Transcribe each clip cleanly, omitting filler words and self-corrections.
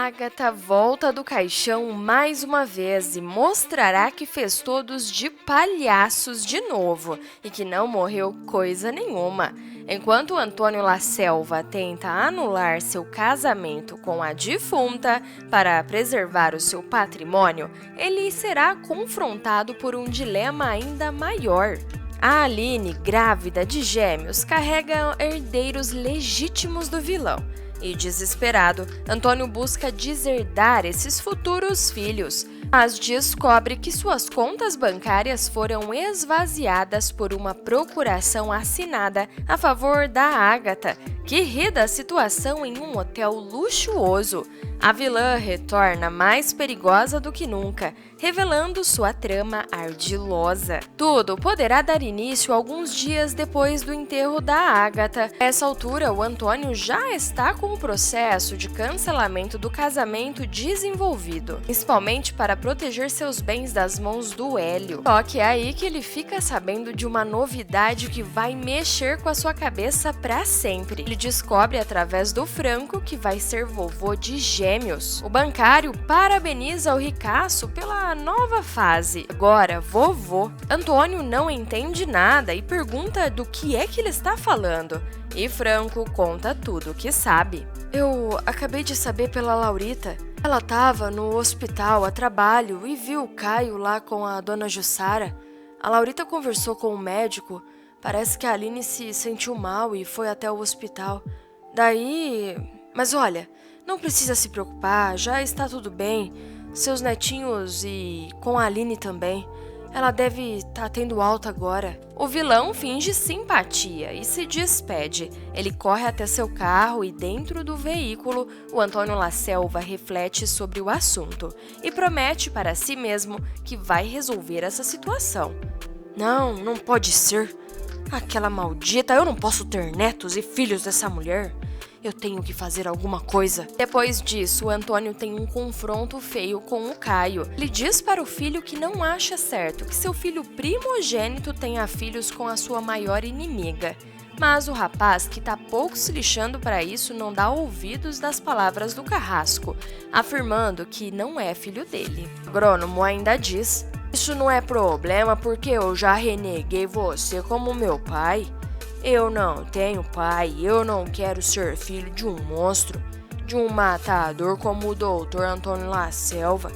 Agatha volta do caixão mais uma vez e mostrará que fez todos de palhaços de novo e que não morreu coisa nenhuma. Enquanto Antônio La Selva tenta anular seu casamento com a defunta para preservar o seu patrimônio, ele será confrontado por um dilema ainda maior. A Aline, grávida de gêmeos, carrega herdeiros legítimos do vilão. E, desesperado, Antônio busca deserdar esses futuros filhos, mas descobre que suas contas bancárias foram esvaziadas por uma procuração assinada a favor da Agatha, que ri da situação em um hotel luxuoso. A vilã retorna mais perigosa do que nunca, revelando sua trama ardilosa. Tudo poderá dar início alguns dias depois do enterro da Agatha. Nessa altura, o Antônio já está com o processo de cancelamento do casamento desenvolvido, principalmente para proteger seus bens das mãos do Hélio. Só que é aí que ele fica sabendo de uma novidade que vai mexer com a sua cabeça para sempre. Ele descobre através do Franco que vai ser vovô de gêmeos. O bancário parabeniza o ricaço pela nova fase. Agora, vovô. Antônio não entende nada e pergunta do que é que ele está falando. E Franco conta tudo o que sabe. Eu acabei de saber pela Laurita. Ela estava no hospital a trabalho e viu o Caio lá com a dona Jussara. A Laurita conversou com o médico. Parece que a Aline se sentiu mal e foi até o hospital. Daí... Mas olha, não precisa se preocupar, já está tudo bem. Seus netinhos e com a Aline também. Ela deve estar tendo alta agora. O vilão finge simpatia e se despede. Ele corre até seu carro e dentro do veículo, o Antônio La Selva reflete sobre o assunto e promete para si mesmo que vai resolver essa situação. Não pode ser. Aquela maldita, eu não posso ter netos e filhos dessa mulher. Eu tenho que fazer alguma coisa. Depois disso, o Antônio tem um confronto feio com o Caio. Ele diz para o filho que não acha certo que seu filho primogênito tenha filhos com a sua maior inimiga. Mas o rapaz, que tá pouco se lixando para isso, não dá ouvidos das palavras do carrasco, afirmando que não é filho dele. O agrônomo ainda diz: "Isso não é problema porque eu já reneguei você como meu pai. Eu não tenho pai, eu não quero ser filho de um monstro, de um matador como o Dr. Antônio La Selva.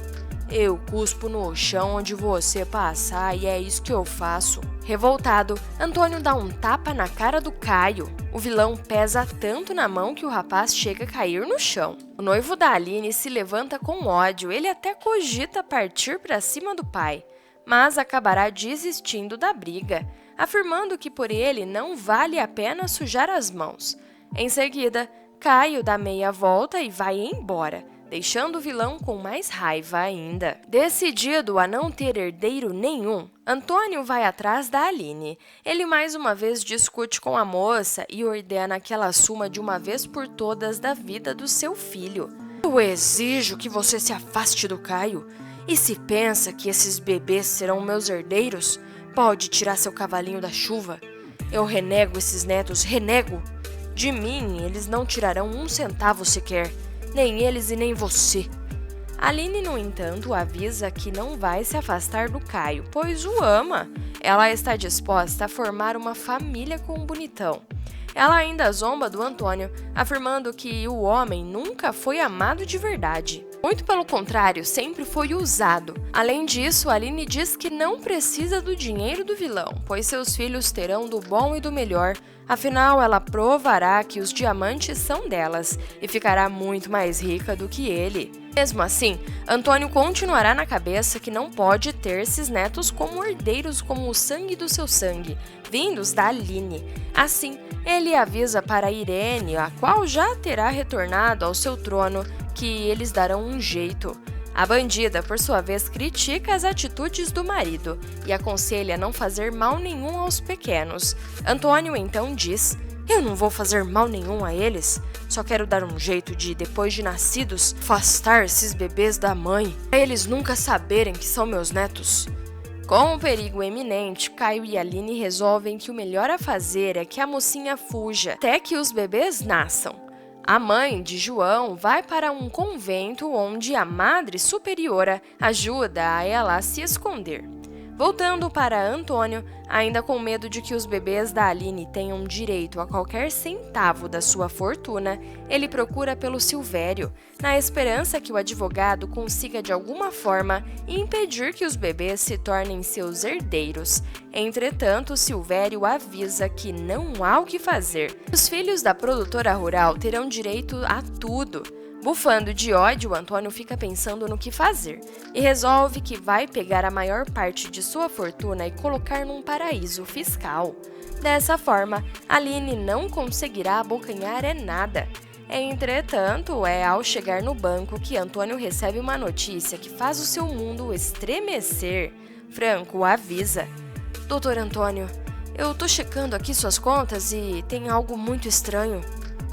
Eu cuspo no chão onde você passar e é isso que eu faço." Revoltado, Antônio dá um tapa na cara do Caio. O vilão pesa tanto na mão que o rapaz chega a cair no chão. O noivo da Aline se levanta com ódio, ele até cogita partir para cima do pai, mas acabará desistindo da briga, afirmando que por ele não vale a pena sujar as mãos. Em seguida, Caio dá meia volta e vai embora, deixando o vilão com mais raiva ainda. Decidido a não ter herdeiro nenhum, Antônio vai atrás da Aline. Ele mais uma vez discute com a moça e ordena que ela assuma de uma vez por todas da vida do seu filho. "Eu exijo que você se afaste do Caio. E se pensa que esses bebês serão meus herdeiros, pode tirar seu cavalinho da chuva. Eu renego esses netos, renego. De mim, eles não tirarão um centavo sequer, nem eles e nem você." Aline, no entanto, avisa que não vai se afastar do Caio, pois o ama. Ela está disposta a formar uma família com o bonitão. Ela ainda zomba do Antônio, afirmando que o homem nunca foi amado de verdade. Muito pelo contrário, sempre foi usado. Além disso, Aline diz que não precisa do dinheiro do vilão, pois seus filhos terão do bom e do melhor. Afinal, ela provará que os diamantes são delas e ficará muito mais rica do que ele. Mesmo assim, Antônio continuará na cabeça que não pode ter esses netos como herdeiros como o sangue do seu sangue, vindos da Aline. Assim, ele avisa para Irene, a qual já terá retornado ao seu trono, que eles darão um jeito. A bandida, por sua vez, critica as atitudes do marido e aconselha não fazer mal nenhum aos pequenos. Antônio então diz: "Eu não vou fazer mal nenhum a eles, só quero dar um jeito de, depois de nascidos, afastar esses bebês da mãe, pra eles nunca saberem que são meus netos." Com o perigo iminente, Caio e Aline resolvem que o melhor a fazer é que a mocinha fuja até que os bebês nasçam. A mãe de João vai para um convento onde a Madre Superiora ajuda a ela a se esconder. Voltando para Antônio, ainda com medo de que os bebês da Aline tenham direito a qualquer centavo da sua fortuna, ele procura pelo Silvério, na esperança que o advogado consiga de alguma forma impedir que os bebês se tornem seus herdeiros. Entretanto, Silvério avisa que não há o que fazer. Os filhos da produtora rural terão direito a tudo. Bufando de ódio, Antônio fica pensando no que fazer e resolve que vai pegar a maior parte de sua fortuna e colocar num paraíso fiscal. Dessa forma, Aline não conseguirá abocanhar nada. Entretanto, é ao chegar no banco que Antônio recebe uma notícia que faz o seu mundo estremecer. Franco o avisa: Doutor Antônio, eu tô checando aqui suas contas e tem algo muito estranho.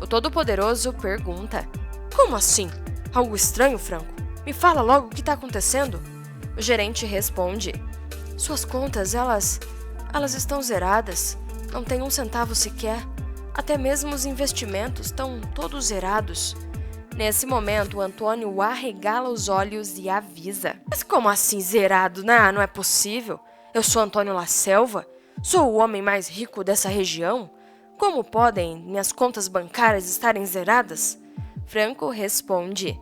O Todo-Poderoso pergunta: Como assim? Algo estranho, Franco? Me fala logo o que está acontecendo. O gerente responde: Suas contas, elas estão zeradas. Não tem um centavo sequer. Até mesmo os investimentos estão todos zerados. Nesse momento, Antônio arregala os olhos e avisa: Mas como assim zerado? Não é possível. Eu sou Antônio La Selva. Sou o homem mais rico dessa região. Como podem minhas contas bancárias estarem zeradas? Franco responde: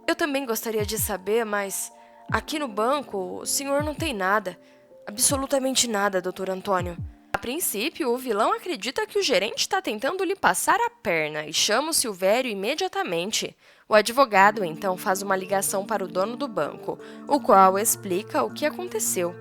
Eu também gostaria de saber, mas aqui no banco o senhor não tem nada. Absolutamente nada, doutor Antônio. A princípio, o vilão acredita que o gerente está tentando lhe passar a perna e chama o Silvério imediatamente. O advogado, então, faz uma ligação para o dono do banco, o qual explica o que aconteceu.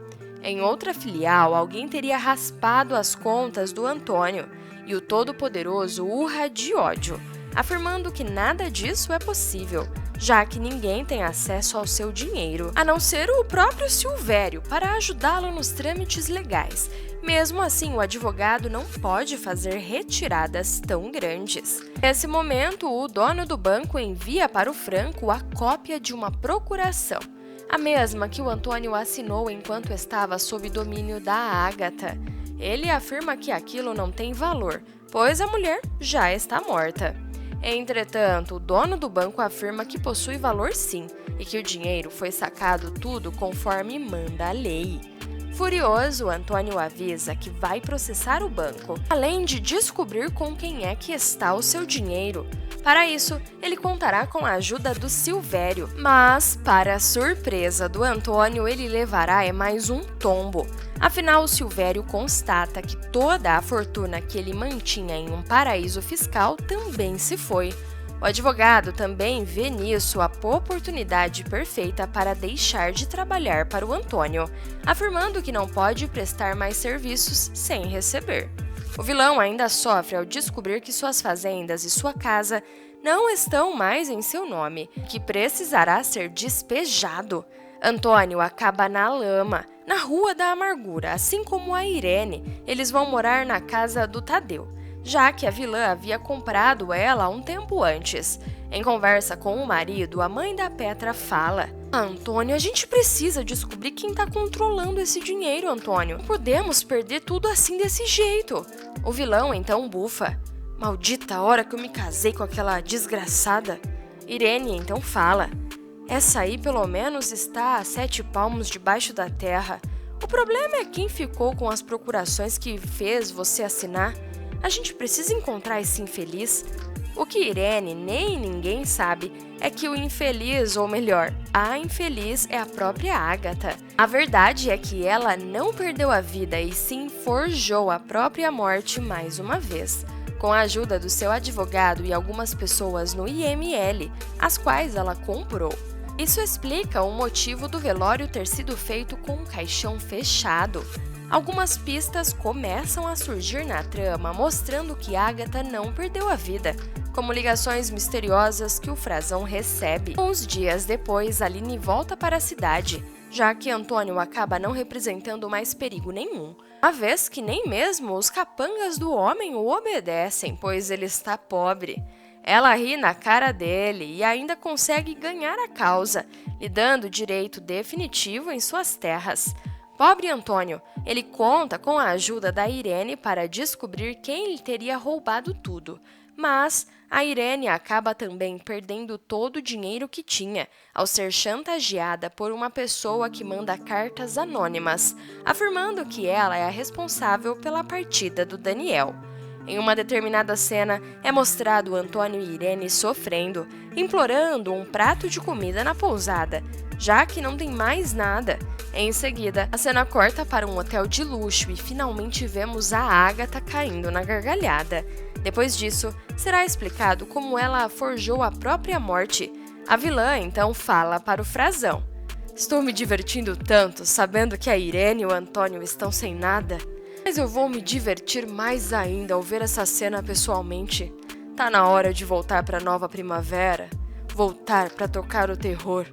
Em outra filial, alguém teria raspado as contas do Antônio e o Todo-Poderoso urra de ódio, afirmando que nada disso é possível, já que ninguém tem acesso ao seu dinheiro, a não ser o próprio Silvério, para ajudá-lo nos trâmites legais. Mesmo assim, o advogado não pode fazer retiradas tão grandes. Nesse momento, o dono do banco envia para o Franco a cópia de uma procuração, a mesma que o Antônio assinou enquanto estava sob domínio da Ágata. Ele afirma que aquilo não tem valor, pois a mulher já está morta. Entretanto, o dono do banco afirma que possui valor sim e que o dinheiro foi sacado tudo conforme manda a lei. Furioso, Antônio avisa que vai processar o banco, além de descobrir com quem é que está o seu dinheiro. Para isso, ele contará com a ajuda do Silvério, mas, para a surpresa do Antônio, ele levará mais um tombo. Afinal, o Silvério constata que toda a fortuna que ele mantinha em um paraíso fiscal também se foi. O advogado também vê nisso a oportunidade perfeita para deixar de trabalhar para o Antônio, afirmando que não pode prestar mais serviços sem receber. O vilão ainda sofre ao descobrir que suas fazendas e sua casa não estão mais em seu nome, que precisará ser despejado. Antônio acaba na lama, na Rua da Amargura, assim como a Irene. Eles vão morar na casa do Tadeu, já que a vilã havia comprado ela um tempo antes. Em conversa com o marido, a mãe da Petra fala: Antônio, a gente precisa descobrir quem está controlando esse dinheiro, Antônio. Não podemos perder tudo assim desse jeito. O vilão então bufa: Maldita hora que eu me casei com aquela desgraçada. Irene então fala: Essa aí pelo menos está a 7 palmos debaixo da terra. O problema é quem ficou com as procurações que fez você assinar. A gente precisa encontrar esse infeliz. O que Irene nem ninguém sabe é que o infeliz, ou melhor, a infeliz é a própria Ágata. A verdade é que ela não perdeu a vida e sim forjou a própria morte mais uma vez, com a ajuda do seu advogado e algumas pessoas no IML, as quais ela comprou. Isso explica o motivo do velório ter sido feito com um caixão fechado. Algumas pistas começam a surgir na trama, mostrando que Ágata não perdeu a vida, como ligações misteriosas que o Frazão recebe. Uns dias depois, Aline volta para a cidade, já que Antônio acaba não representando mais perigo nenhum, uma vez que nem mesmo os capangas do homem o obedecem, pois ele está pobre. Ela ri na cara dele e ainda consegue ganhar a causa, lhe dando direito definitivo em suas terras. Pobre Antônio, ele conta com a ajuda da Irene para descobrir quem lhe teria roubado tudo, mas A Irene acaba também perdendo todo o dinheiro que tinha ao ser chantageada por uma pessoa que manda cartas anônimas, afirmando que ela é a responsável pela partida do Daniel. Em uma determinada cena, é mostrado Antônio e Irene sofrendo, implorando um prato de comida na pousada, já que não tem mais nada. Em seguida, a cena corta para um hotel de luxo e finalmente vemos a Agatha caindo na gargalhada. Depois disso, será explicado como ela forjou a própria morte. A vilã então fala para o Frazão: "Estou me divertindo tanto sabendo que a Irene e o Antônio estão sem nada. Mas eu vou me divertir mais ainda ao ver essa cena pessoalmente. Tá na hora de voltar para Nova Primavera, voltar para tocar o terror."